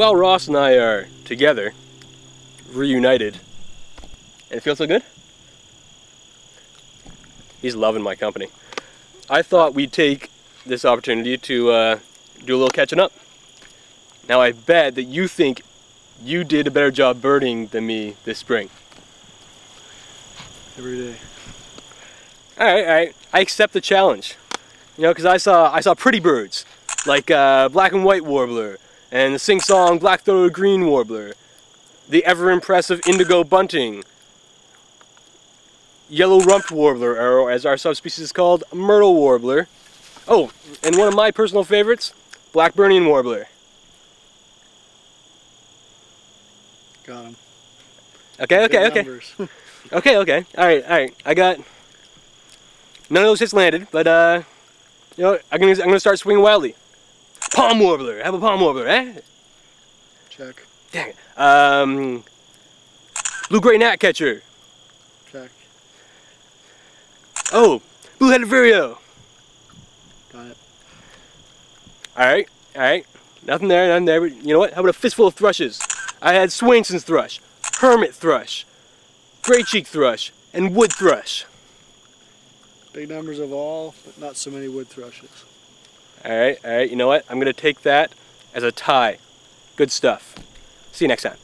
while Ross and I are together, reunited, and it feels so good. He's loving my company. I thought we'd take this opportunity to do a little catching up. Now I bet that you think you did a better job birding than me this spring. Every day. Alright. I accept the challenge. You know, because I saw pretty birds, like black and white warbler, and the sing-song black-throated green warbler, the ever-impressive indigo bunting, yellow-rumped warbler, or as our subspecies is called, myrtle warbler. Oh, and one of my personal favorites, Blackburnian warbler. Got him. Okay. Okay. All right. I got none of those hits landed, but you know, I'm gonna start swinging wildly. Palm warbler. Have a palm warbler, eh? Check. Dang it. Blue-gray gnatcatcher. Check. Oh, blue-headed vireo. Got it. All right. Nothing there. But you know what? How about a fistful of thrushes? I had Swainson's thrush, hermit thrush, gray-cheeked thrush, and wood thrush. Big numbers of all, but not so many wood thrushes. All right. You know what? I'm gonna take that as a tie. Good stuff. See you next time.